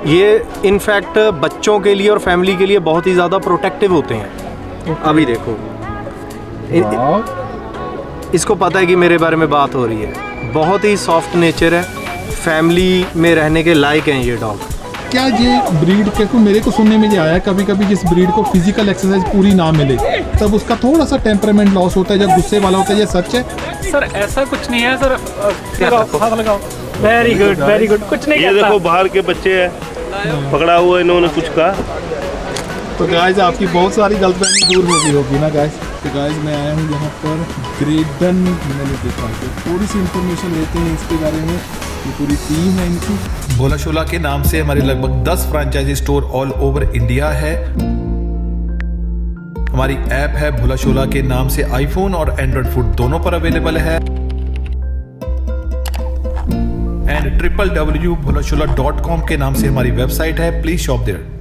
ये इनफैक्ट बच्चों के लिए और फैमिली के लिए बहुत ही ज़्यादा प्रोटेक्टिव होते हैं। अभी देखो इसको पता है कि मेरे बारे में बात हो रही है। बहुत ही सॉफ्ट नेचर है, फैमिली में रहने के लायक हैं ये डॉग। क्या ये ब्रीड के मेरे को सुनने में ये आया है कभी कभी जिस ब्रीड को फिजिकल एक्सरसाइज पूरी ना मिले तब उसका थोड़ा सा टेम्परामेंट लॉस होता है, जब गुस्से वाला होता है, ये सच है? सर ऐसा कुछ नहीं है सर। हाथ लगाओ। वेरी गुड कुछ नहीं। ये देखो बाहर के बच्चे हैं, पकड़ा हुआ इन्होंने कुछ कहा। तो गाइस आपकी बहुत सारी गलतफहमी दूर होगी ना गाइस। तो गाइस मैं आया हूँ यहाँ पर ग्रेडन, मैंने देखा तो थोड़ी सी इन्फॉर्मेशन लेते हैं इसके बारे में। ये पूरी टीम है इनकी। भोला शोला के नाम से हमारे लगभग 10 franchise store all over India है। हमारी ऐप है भोला शोला के नाम से, आईफोन और एंड्रॉइड फूड दोनों पर अवेलेबल है। एंड www.bholashola.com के नाम से हमारी वेबसाइट है, please shop there.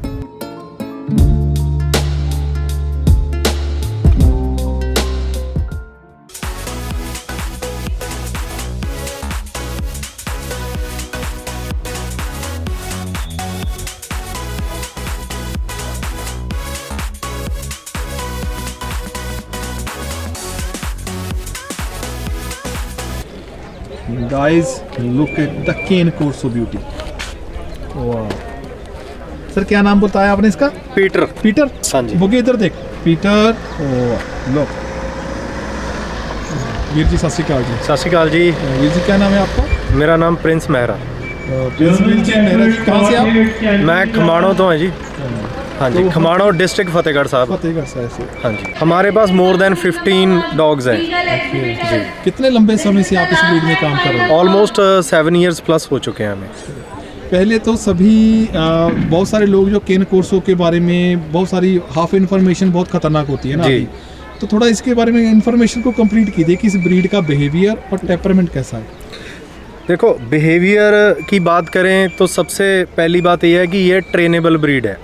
Guys, look at the cane Corso beauty. वाह सर, क्या नाम बताया आपने इसका? पीटर। पीटर? हाँ जी। बुके इधर देख, पीटर। लो वीर जी, सत श्री अकाल जी। सत श्री अकाल जी। वीर जी क्या नाम है आपका? मेरा नाम प्रिंस मेहरा। प्रिंस वीर जी मेहरा जी, कहाँ से आप? मैं खमाणों तो हैं जी। हाँ जी, खमाणों डिस्ट्रिक्ट फतेहगढ़ साहब। फतेहगढ़ साहब से। हाँ जी, हमारे पास मोर देन 15 डॉग्स हैं जी। कितने लंबे समय से आप इस ब्रीड में काम कर रहे हैं? ऑलमोस्ट 7 years प्लस हो चुके हैं हमें। पहले तो सभी बहुत सारे लोग जो केन कोर्सो के बारे में बहुत सारी हाफ इन्फॉर्मेशन बहुत खतरनाक होती है ना जी। अभी, तो थोड़ा इसके बारे में इन्फॉर्मेशन को कंप्लीट कीजिए कि इस ब्रीड का बिहेवियर और टेम्परामेंट कैसा है। देखो, बिहेवियर की बात करें तो सबसे पहली बात यह है कि ये ट्रेनेबल ब्रीड है।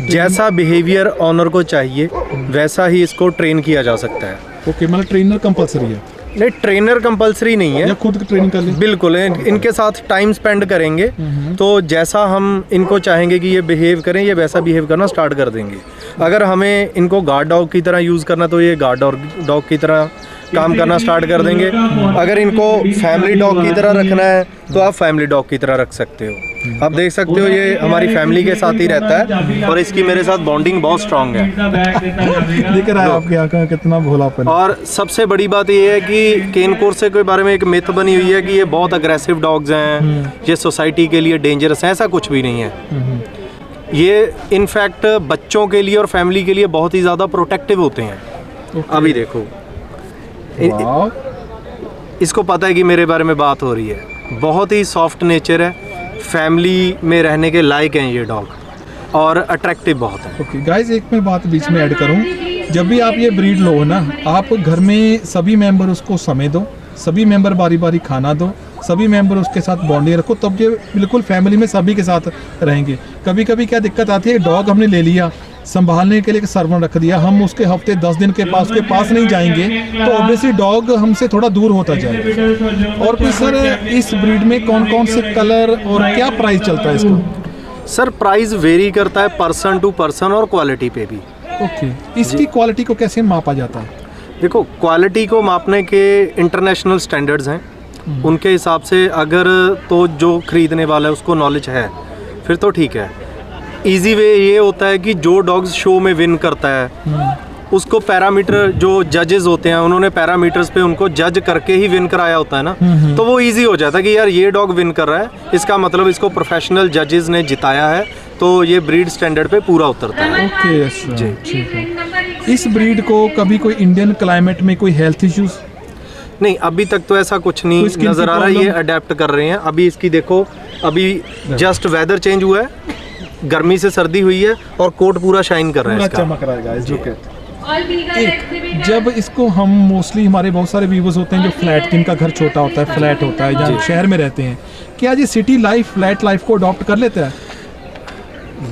जैसा बिहेवियर ऑनर को चाहिए वैसा ही इसको ट्रेन किया जा सकता है। ओके, मतलब ट्रेनर कंपलसरी है? नहीं, ट्रेनर कंपलसरी नहीं है, या खुद ट्रेनिंग कर लें? बिल्कुल, इनके साथ टाइम स्पेंड करेंगे तो जैसा हम इनको चाहेंगे कि ये बिहेव करें, ये वैसा बिहेव करना स्टार्ट कर देंगे। अगर हमें इनको गार्ड डॉग की तरह यूज़ करना तो ये गार्ड डॉग की तरह काम करना स्टार्ट कर देंगे। अगर इनको फैमिली डॉग की तरह रखना है तो आप फैमिली डॉग की तरह रख सकते हो। आप देख सकते हो ये हमारी फैमिली के साथ ही रहता है और इसकी मेरे साथ बॉन्डिंग बहुत स्ट्रांग है। दिख रहा है आपकी आंखों में कितना भोलापन। और सबसे बड़ी बात ये है कि केन कोर्से के बारे में एक मिथ बनी हुई है कि ये बहुत अग्रेसिव डॉग्स हैं, ये सोसाइटी के लिए डेंजरस है। ऐसा कुछ भी नहीं है। ये इनफैक्ट बच्चों के लिए और फैमिली के लिए बहुत ही ज़्यादा प्रोटेक्टिव होते हैं। अभी देखो इसको पता है कि मेरे बारे में बात हो रही है। बहुत ही सॉफ्ट नेचर है, फैमिली में रहने के लायक हैं ये डॉग और अट्रैक्टिव बहुत है। ओके गाइस, एक मैं बात बीच में ऐड करूं, जब भी आप ये ब्रीड लो ना, आप घर में सभी मेंबर उसको समय दो, सभी मेंबर बारी बारी खाना दो, सभी मेंबर उसके साथ बॉन्डिंग रखो, तब ये बिल्कुल फैमिली में सभी के साथ रहेंगे। कभी कभी क्या दिक्कत आती है, डॉग हमने ले लिया, संभालने के लिए एक सर्वेंट रख दिया, हम उसके हफ्ते 10 दिन के पास उसके पास नहीं जाएंगे तो ऑब्वियसली डॉग हमसे थोड़ा दूर होता जाएगा। और फिर सर इस ब्रीड में कौन कौन से कलर और क्या प्राइस चलता है इसको? सर प्राइस वेरी करता है पर्सन टू पर्सन और क्वालिटी पे भी। ओके, इसकी क्वालिटी को कैसे मापा जाता है? देखो, क्वालिटी को मापने के इंटरनेशनल स्टैंडर्ड्स हैं, उनके हिसाब से अगर तो जो खरीदने वाला है उसको नॉलेज है फिर तो ठीक है। इजी वे ये होता है कि जो डॉग्स शो में विन करता है उसको पैरामीटर, जो जजेस होते हैं उन्होंने पैरामीटर्स पे उनको जज करके ही विन कराया होता है ना, तो वो इजी हो जाता है कि यार ये डॉग विन कर रहा है, इसका मतलब इसको प्रोफेशनल जजेस ने जिताया है, तो ये ब्रीड स्टैंडर्ड पे पूरा उतरता है। ओके जी, ठीक है। इस ब्रीड को कभी कोई इंडियन क्लाइमेट में कोई हेल्थ इश्यूज? नहीं, अभी तक तो ऐसा कुछ नहीं नज़र आ रहा है। ये अडेप्ट कर रहे हैं। अभी इसकी देखो, अभी जस्ट वेदर चेंज हुआ है, गर्मी से सर्दी हुई है और कोट पूरा शाइन कर रहा है, चमक रहा है गाइस। जब इसको हम मोस्टली, हमारे बहुत सारे व्यूवर्स होते हैं जो फ्लैट, जिनका घर छोटा होता है, फ्लैट होता है, जहाँ शहर में रहते हैं, क्या ये सिटी लाइफ, फ्लैट लाइफ को अडॉप्ट कर लेता है?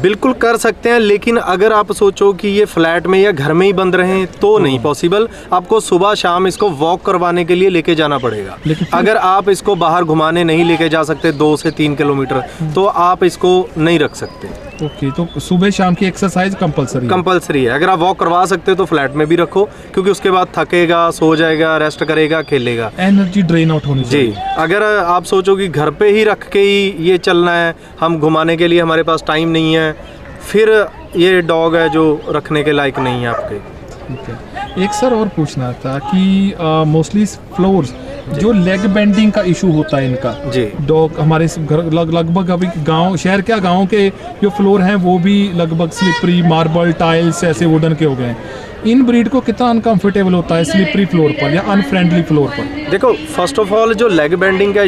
बिल्कुल कर सकते हैं, लेकिन अगर आप सोचो कि ये फ्लैट में या घर में ही बंद रहें तो नहीं पॉसिबल। आपको सुबह शाम इसको वॉक करवाने के लिए लेके जाना पड़ेगा। अगर आप इसको बाहर घुमाने नहीं लेके जा सकते 2 से 3 किलोमीटर तो आप इसको नहीं रख सकते। ओके, तो सुबह शाम की एक्सरसाइज कंपलसरी है। अगर आप वॉक करवा सकते हो तो फ्लैट में भी रखो, क्योंकि उसके बाद थकेगा, सो जाएगा, रेस्ट करेगा, खेलेगा, एनर्जी ड्रेन आउट होनी चाहिए। जी। अगर आप सोचो कि घर पे ही रख के ही ये चलना है, हम घुमाने के लिए हमारे पास टाइम नहीं है, फिर ये डॉग है जो रखने के लायक नहीं है आपके। ठीक है। एक सर और पूछना था कि मोस्टली फ्लोर्स जो लेग बेंडिंग का इशू होता है इनका, जी। डॉग हमारे घर लगभग अभी गांव शहर क्या गांव के जो फ्लोर हैं वो भी लगभग स्लिपरी मार्बल टाइल्स ऐसे वुडन के हो गए हैं। इन ब्रीड को कितना अनकंफर्टेबल होता है स्लिपरी फ्लोर पर या अनफ्रेंडली फ्लोर पर? देखो, फर्स्ट ऑफ ऑल जो लेग बेंडिंग का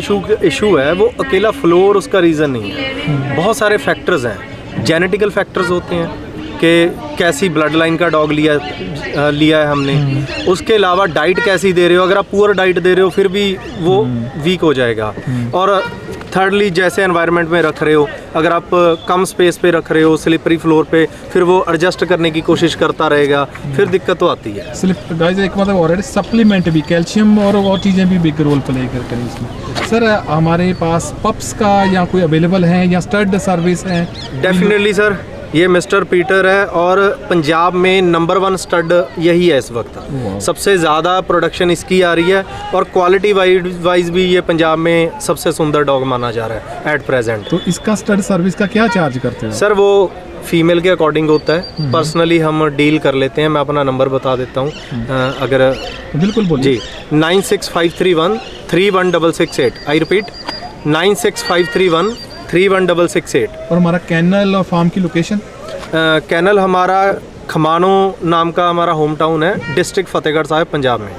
इशू है वो अकेला फ्लोर उसका रीज़न नहीं है। बहुत सारे फैक्टर्स हैं, जेनेटिकल फैक्टर्स होते हैं कि कैसी ब्लड लाइन का डॉग लिया है हमने, उसके अलावा डाइट कैसी दे रहे हो। अगर आप पुअर डाइट दे रहे हो फिर भी वो वीक हो जाएगा। और थर्डली जैसे एनवायरनमेंट में रख रहे हो, अगर आप कम स्पेस पे रख रहे हो स्लिपरी फ्लोर पे, फिर वो एडजस्ट करने की कोशिश करता रहेगा, फिर दिक्कत तो आती है। गाइस एक मतलब ऑलरेडी सप्लीमेंट भी कैल्शियम और चीज़ें भी बिग रोल प्ले करते हैं इसमें। सर हमारे पास पप्स का या कोई अवेलेबल है या स्टड सर्विस है? डेफिनेटली सर, ये मिस्टर पीटर है और पंजाब में नंबर 1 स्टड यही है इस वक्त। सबसे ज़्यादा प्रोडक्शन इसकी आ रही है और क्वालिटी वाइज भी ये पंजाब में सबसे सुंदर डॉग माना जा रहा है एट प्रेजेंट। तो इसका स्टड सर्विस का क्या चार्ज करते हैं सर? वो फीमेल के अकॉर्डिंग होता है, पर्सनली हम डील कर लेते हैं। मैं अपना नंबर बता देता हूँ, अगर बिल्कुल बोलिए। जी, 96531 31668। I repeat 96531 31668। और हमारा कैनल और फार्म की लोकेशन? कैनल हमारा खमानो नाम का हमारा होम टाउन है, डिस्ट्रिक्ट फतेहगढ़ साहिब, पंजाब में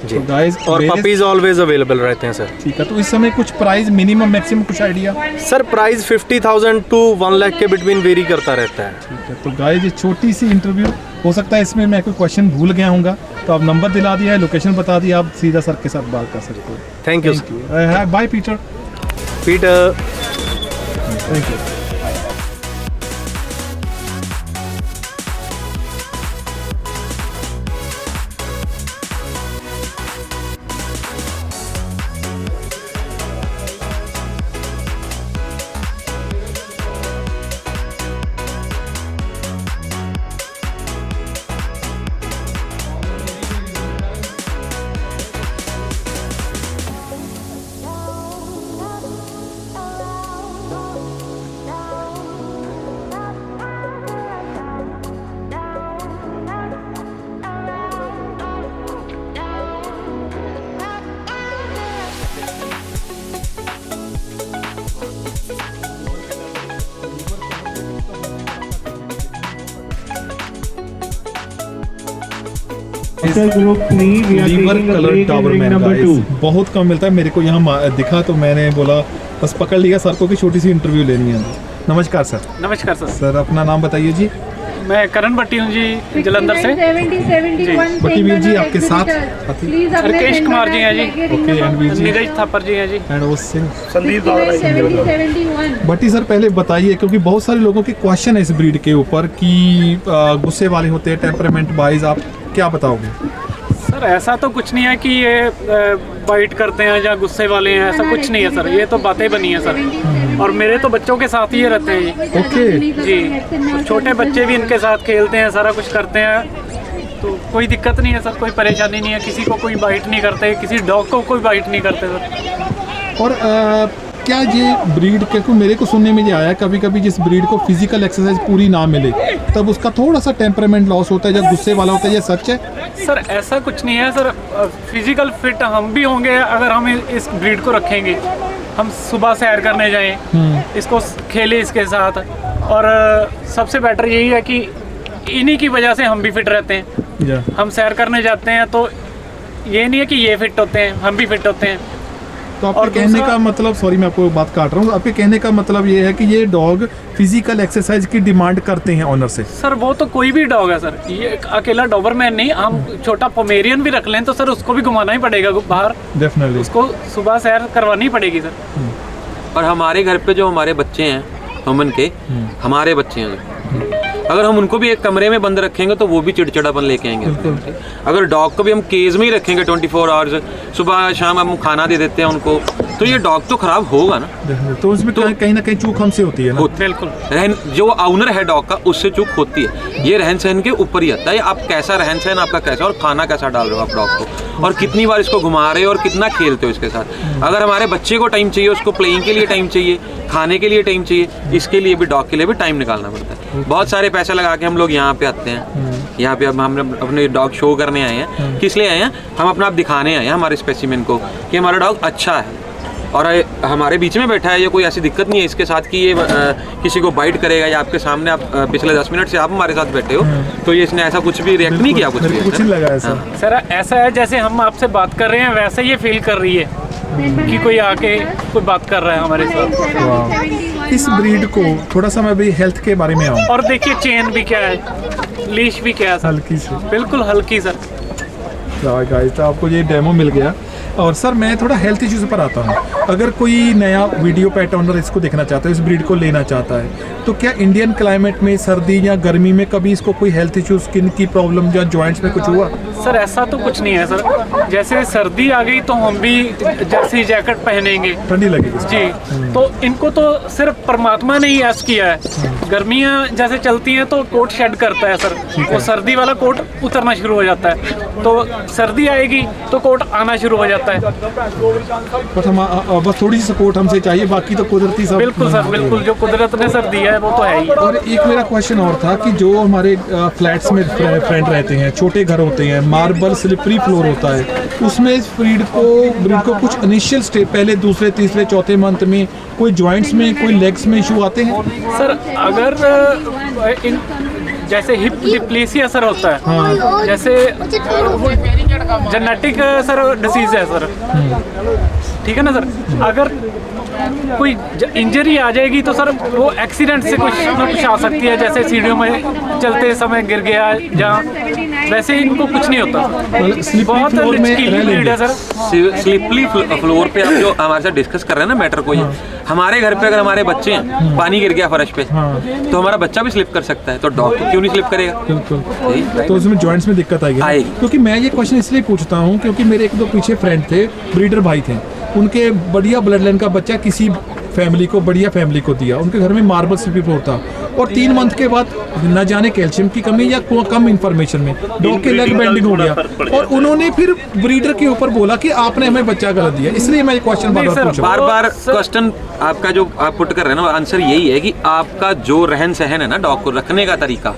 जी। तो गाइस और पपीज ऑलवेज अवेलेबल रहते हैं सर। ठीक है। तो इस समय कुछ प्राइस मिनिमम मैक्सिमम कुछ idea? Sir price 50,000 to 1 lakh के बिटवीन वेरी करता रहता है। ठीक है। तो गाइस ये छोटी सी इंटरव्यू, हो सकता है इसमें मैं कोई क्वेश्चन भूल गया हूँगा, तो आप नंबर दिला दिया है, लोकेशन बता दिया, आप सीधा सर के साथ बात कर सकते हो। Thank you. Bye Peter. Peter, thank you. Liver colour Doberman guys बहुत कम मिलता है, मेरे को यहाँ दिखा तो मैंने बोला बस पकड़ लिया सर को कि छोटी सी इंटरव्यू लेनी है। नमस्कार सर। नमस्कार सर। सर अपना नाम बताइए जी। मैं करण भट्टी हूँ जी, जलंधर से। भट्टी वीर जी आपके साथ राकेश कुमार जी हैं जी। ओके, एंड वीर जी नीरज थापर जी हैं जी। एंड वो सिंह। संदीप भट्टी सर पहले बताइए, क्योंकि बहुत सारे लोगों के क्वेश्चन है इस ब्रीड के ऊपर कि गुस्से वाले होते हैं, टेम्परामेंट वाइज आप क्या बताओगे? सर ऐसा तो कुछ नहीं है कि ये बाइट करते हैं या गुस्से वाले हैं, ऐसा कुछ नहीं है सर, ये तो बातें बनी है सर। और मेरे तो बच्चों के साथ ही रहते हैं ये। ओके जी, छोटे बच्चे भी इनके साथ खेलते हैं, सारा कुछ करते हैं, तो कोई दिक्कत नहीं है सर, कोई परेशानी नहीं है, किसी को कोई बाइट नहीं करते, किसी डॉग को कोई बाइट नहीं करते सर। और क्या ये ब्रीड, क्योंकि मेरे को सुनने में ये आया कभी कभी जिस ब्रीड को फिजिकल एक्सरसाइज पूरी ना मिले तब उसका थोड़ा सा टेम्परामेंट लॉस होता है या गुस्से वाला होता है, ये सच है? सर ऐसा कुछ नहीं है सर, फिजिकल फिट हम भी होंगे अगर हम इस ब्रीड को रखेंगे। हम सुबह सैर करने जाएं, इसको खेले इसके साथ, और सबसे बेटर यही है कि इन्हीं की वजह से हम भी फिट रहते हैं। हम सैर करने जाते हैं तो ये नहीं है कि ये फिट होते हैं, हम भी फिट होते हैं। तो आपके कहने का मतलब, सॉरी मैं आपको बात काट रहा हूँ, आपके कहने का मतलब ये है कि ये डॉग फिजिकल एक्सरसाइज की डिमांड करते हैं ऑनर से? सर वो तो कोई भी डॉग है सर, ये अकेला डॉबरमैन नहीं, हम छोटा पोमेरियन भी रख लें तो सर उसको भी घुमाना ही पड़ेगा बाहर, डेफिनेटली उसको सुबह सैर करवानी पड़ेगी सर। और हमारे घर पे जो हमारे बच्चे हैं ह्यूमन के हमारे बच्चे हैं। अगर हम उनको भी एक कमरे में बंद रखेंगे तो वो भी चिड़चिड़ापन लेके आएंगे। अगर डॉग को भी हम केज में ही रखेंगे 24 आवर्स, सुबह शाम हम खाना दे देते हैं उनको, तो ये डॉग तो खराब होगा ना। तो उसमें तो कहीं ना कहीं चूक हमसे होती है ना। बिल्कुल। रहन जो ऑनर है डॉग का, उससे चूक होती है। ये रहन सहन के ऊपर ही आता है, आप कैसा रहन सहन आपका कैसा, और खाना कैसा डाल रहे हो आप डॉग को, और कितनी बार इसको घुमा रहे हो और कितना खेलते हो इसके साथ। अगर हमारे बच्चे को टाइम चाहिए, उसको प्लेइंग के लिए टाइम चाहिए, खाने के लिए टाइम चाहिए, इसके लिए भी डॉग के लिए भी टाइम निकालना पड़ता है। बहुत सारे पैसे लगा के हम लोग यहाँ पे आते हैं। यहाँ पे अब हम अपने डॉग शो करने आए हैं। किस लिए आए हैं? हम अपना आप दिखाने आए हैं हमारे स्पेसिमेन को कि हमारा डॉग अच्छा है और हमारे बीच में बैठा है। ये कोई ऐसी दिक्कत नहीं है इसके साथ कि ये किसी को बाइट करेगा, या आपके सामने आप पिछले 10 मिनट से आप हमारे साथ बैठे हो तो ये इसने ऐसा कुछ भी रिएक्ट नहीं किया, कुछ भी कुछ नहीं लगा ऐसा। सर ऐसा है जैसे हम आपसे बात कर रहे हैं वैसे ये फील कर रही है कि कोई आके कोई बात कर रहा है हमारे साथ। इस ब्रीड को थोड़ा सा मैं भी हेल्थ के बारे में आऊँ। और देखिए चेन भी क्या है, लीश भी क्या है सर, हल्की सी। बिल्कुल हल्की सर। गाइस तो आपको ये डेमो मिल गया। और सर मैं थोड़ा हेल्थ इश्यूज पर आता हूँ। अगर कोई नया वीडियो पेट ओनर इसको देखना चाहता है, इस ब्रीड को लेना चाहता है, तो क्या इंडियन क्लाइमेट में सर्दी या गर्मी में कभी इसको कोई हेल्थ इशू, स्किन की प्रॉब्लम या जॉइंट्स में कुछ हुआ? सर ऐसा तो कुछ नहीं है सर। जैसे सर्दी आ गई तो हम भी जर्सी जैकेट पहनेंगे, ठंडी लगेगी जी। तो इनको तो सिर्फ परमात्मा ने ही ऐसा किया है। गर्मियाँ जैसे चलती हैं तो कोट शेड करता है सर, वो सर्दी वाला कोट उतरना शुरू हो जाता है, तो सर्दी आएगी तो कोट आना शुरू हो जाता है। बस हम बस थोड़ी सी सपोर्ट हमसे चाहिए, बाकी तो कुदरती सब। बिल्कुल सर, बिल्कुल जो कुदरत ने सर दिया है वो तो है ही। और एक मेरा क्वेश्चन और था कि जो हमारे फ्लैट्स में फ्रेंड रहते हैं, छोटे घर होते हैं, मार्बल स्लिपरी फ्लोर होता है, उसमें इस ब्रीड को कुछ इनिशियल स्टेज, पहले दूसरे तीसरे चौथे मंथ में कोई जॉइंट्स में, कोई लेग्स में इशू आते हैं? सर अगर जैसे हिप डिप्लेसिया सर होता है, हाँ। जैसे जेनेटिक सर डिसीज है सर, ठीक है ना सर। अगर कोई इंजरी आ जाएगी तो सर वो एक्सीडेंट से कुछ ना कुछ आ सकती है, जैसे सीढ़ियों में चलते समय गिर गया जहाँ, वैसे इनको कुछ नहीं होता। बहुत लचकीली ब्रीड है सर। स्लिपली फ्लोर पे आप जो हमारे साथ डिस्कस कर रहे हैं ना मैटर को, ये हमारे घर पे अगर हमारे बच्चे हैं, पानी गिर गया फर्श पे, तो हमारा बच्चा भी स्लिप कर सकता है, तो डॉग क्यों नहीं स्लिप करेगा? बिल्कुल। तो उसमें जॉइंट्स में दिक्कत आएगी। क्योंकि मैं ये क्वेश्चन इसलिए पूछता हूँ क्योंकि मेरे एक दो पीछे फ्रेंड थे, ब्रीडर भाई थे, उनके बढ़िया ब्लड लाइन का बच्चा किसी फैमिली को, बढ़िया फैमिली को दिया। उनके घर में मार्बल स्लिपरी फ्लोर था और 3 मंथ के बाद न जाने कैल्शियम की कमी या कम इंफॉर्मेशन में डॉग के लेग बेंडिंग हो गया, और उन्होंने फिर ब्रीडर के ऊपर बोला कि आपने हमें बच्चा गलत दिया। इसलिए मैं ये क्वेश्चन बार बार क्वेश्चन आपका जो आप पुट कर रहे हैं ना, आंसर यही है कि आपका जो रहन सहन है ना, डॉग को रखने का तरीका,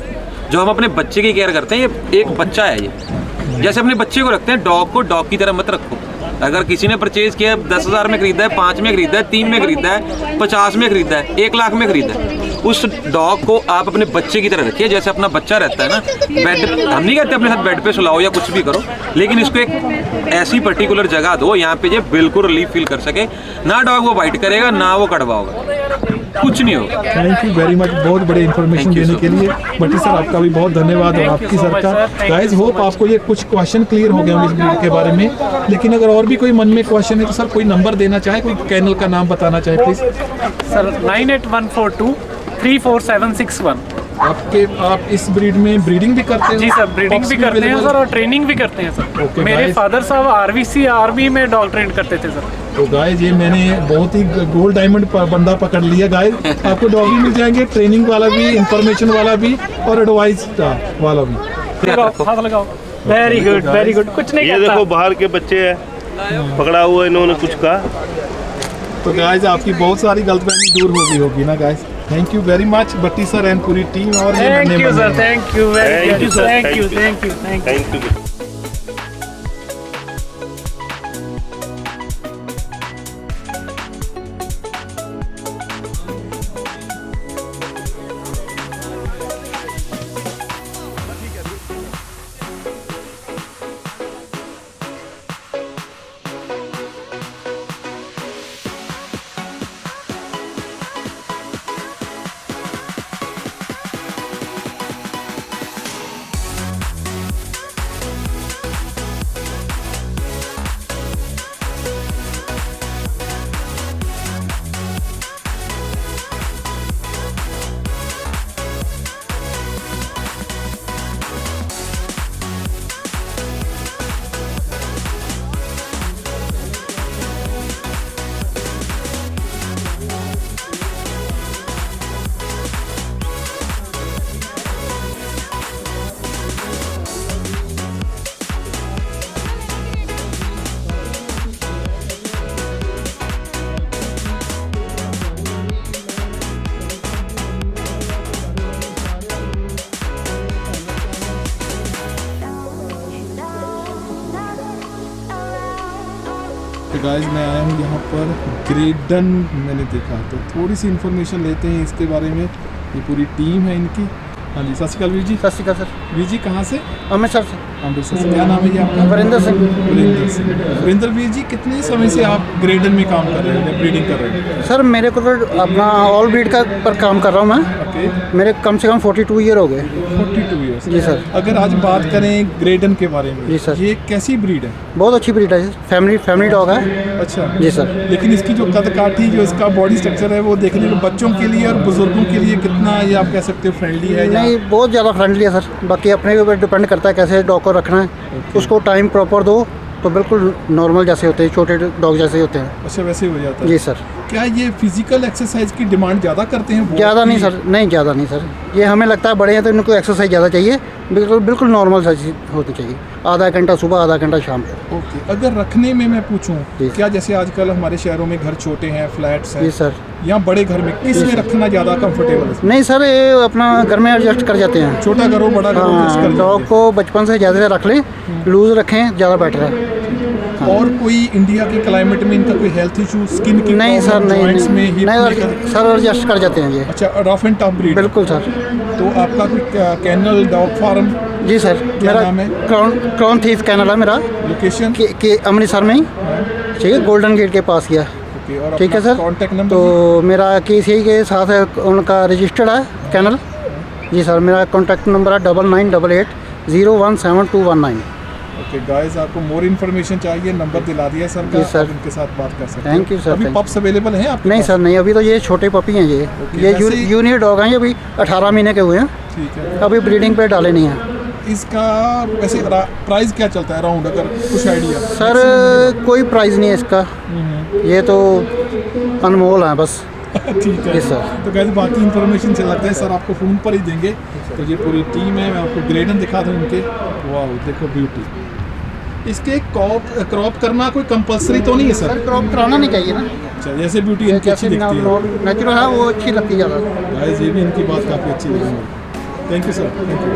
जो हम अपने बच्चे की केयर करते हैं, ये एक बच्चा है। ये जैसे अपने बच्चे को रखते हैं, डॉग को डॉग की तरह मत रखो। अगर किसी ने परचेज किया, 10,000 में खरीदा है, 5 में खरीदा है, 3 में खरीदा है, 50 में खरीदा है, 1 लाख में खरीदा है, उस डॉग को आप अपने बच्चे की तरह रखिए, जैसे अपना बच्चा रहता है ना। बेड, हम नहीं कहते अपने साथ बेड पे सुलाओ या कुछ भी करो, लेकिन इसको एक ऐसी पर्टिकुलर जगह दो यहाँ पे ये बिल्कुल रिलीफ फील कर सके। ना डॉग वो बाइट करेगा, ना वो कड़वा होगा, कुछ नहीं होगा। थैंक यू वेरी मच, बहुत बड़े इन्फॉर्मेशन देने के लिए। बटी सर आपका भी बहुत धन्यवाद, और आपकी सर का। गाइस होप आपको ये कुछ क्वेश्चन क्लियर हो गए होंगे इस ब्रीड के बारे में। लेकिन अगर और भी कोई मन में क्वेश्चन है तो सर कोई नंबर देना चाहे, कोई चैनल का नाम बताना चाहे प्लीज। सर 98142 34761। आप इस ब्रीड में ब्रीडिंग भी करते हैं? जी सर, ब्रीडिंग भी करते हैं सर और ट्रेनिंग भी करते हैं सर। Okay, मेरे guys. फादर साहब आरवीसी आर्मी में डॉग ट्रेन करते थे सर। तो गाइस ये मैंने बहुत ही गोल्ड डायमंड बंदा पकड़ लिया। गाइस आपको डॉगी मिल जाएंगे, ट्रेनिंग वाला भी, इंफॉर्मेशन वाला भी, और एडवाइस वाला भी। हाथ लगाओ। Very good, very good. कुछ नहीं ये करता। देखो बाहर के बच्चे हैं, पकड़ा हुआ इन्होंने कुछ कहा। तो गाइस आपकी बहुत सारी गलतफहमी दूर होगी ना guys. Thank you very much Bhatti sir and पूरी टीम। और thank you sir, thank you very good, thank you, thank you, thank you. Thank you. तो गाइस मैं आया हूँ यहाँ पर ग्रेडन मैंने देखा, तो थोड़ी सी इन्फॉर्मेशन लेते हैं इसके बारे में। ये पूरी टीम है इनकी। हाँ जी, सत श्री अकाल वीर जी। सत श्री अकाल सर। वीर जी कहाँ से? अमृतसर से। अमृतसर से। क्या नाम है ये आपका? वरिंदर सिंह। वरिंदर सिंह। वरिंदर वीर जी, कितने समय से आप ग्रेडन में काम कर रहे हो या ब्रीडिंग कर रहे हो? सर मेरे को तो अपना ऑल ब्रीड का पर काम कर रहा हूँ मैं। ओके। मेरे कम से कम 42 ईयर हो गए। 42 ईयर्स। जी सर। अगर आज बात करें ग्रेडन के बारे में, जी सर। ये कैसी ब्रीड है? बहुत अच्छी ब्रीड है, फैमिली डॉग है। अच्छा जी सर। लेकिन इसकी जो कद काठी, जो इसका बॉडी स्ट्रक्चर है, वो देखने में बच्चों के लिए और बुजुर्गों के लिए कितना, ये आप कह सकते हो, फ्रेंडली है या? नहीं, बहुत ज़्यादा फ्रेंडली है सर। बाकी अपने के ऊपर डिपेंड करता है कैसे डॉग को रखना है। उसको टाइम प्रॉपर दो तो बिल्कुल नॉर्मल जैसे होते हैं, छोटे डॉग जैसे होते हैं। अच्छा, वैसे ही हो जाता है। जी सर। क्या ये फिजिकल एक्सरसाइज की डिमांड ज़्यादा करते हैं? ज़्यादा नहीं सर, नहीं ज़्यादा नहीं सर। ये हमें लगता है बड़े हैं तो इनको एक्सरसाइज ज़्यादा चाहिए। बिल्कुल नॉर्मल साइज होती चाहिए, आधा घंटा सुबह, आधा घंटा शाम को। ओके। अगर रखने में मैं पूछूं, जी। क्या जैसे आजकल हमारे शहरों में घर छोटे हैं, फ्लैट्स हैं, जी सर। या बड़े घर में, किस में रखना ज़्यादा कंफर्टेबल है? नहीं सर, ये अपना घर में एडजस्ट कर जाते हैं। छोटा करो, बड़ा करो, मिक्स कर हाँ, देते डॉग हैं। को बचपन से ज़्यादा रख लें, लूज रखें, ज़्यादा बेटर है। और कोई इंडिया के क्लाइमेट में इनका कोई हेल्थ इशू, स्किन की नहीं सर, नहीं joints में, hip में नहीं सर, एडजस्ट कर जाते हैं ये। अच्छा, रफ एंड टफ ब्रीड। बिल्कुल सर। तो आपका कोई कैनल डॉग फार्म, जी सर। क्या मेरा नाम है? क्राउन थीफ कैनल है मेरा, लोकेशन? के अमृतसर में ही, ठीक है, गोल्डन गेट के पास किया। ओके। और ठीक है सर। Contact number? तो मेरा KCI के साथ है, उनका रजिस्टर्ड है कैनल। जी सर। मेरा कॉन्टैक्ट नंबर है 9988017219। ओके गाइस, आपको मोर इन्फॉर्मेशन चाहिए, नंबर दिला दिया सर का, जी सर। आप इनके साथ बात कर सकते हैं। Thank you sir. अभी पप्स अवेलेबल हैं आपके नहीं पास? सर, नहीं, अभी तो ये छोटे पपी हैं। ये वैसे ही- जूनियर डॉग हैं, ये अभी 18 महीने के हुए हैं, ठीक है। अभी ब्रीडिंग पे डाले नहीं हैं। इसका वैसे प्राइस क्या चलता है अराउंड, अगर कुछ आइडिया? सर कोई प्राइस नहीं है इसका, ये तो अनमोल है बस। ठीक है यस सर। तो गाइस, बाकी इन्फॉर्मेशन से लगता है सर आपको फ़ोन पर ही देंगे। तो ये पूरी टीम है, मैं आपको ग्रेडन दिखा दूँ इनके। वाह, देखो ब्यूटी। इसके क्रॉप करना कोई कंपलसरी तो नहीं है सर? क्रॉप कराना नहीं चाहिए ना, अच्छा, जैसे ब्यूटी इनकी अच्छी दिखती है। नेचुरल है वो अच्छी लगती है ज़्यादा। गाइस, ये भी इनकी बात काफ़ी अच्छी लगी मुझे। Thank you sir, thank you.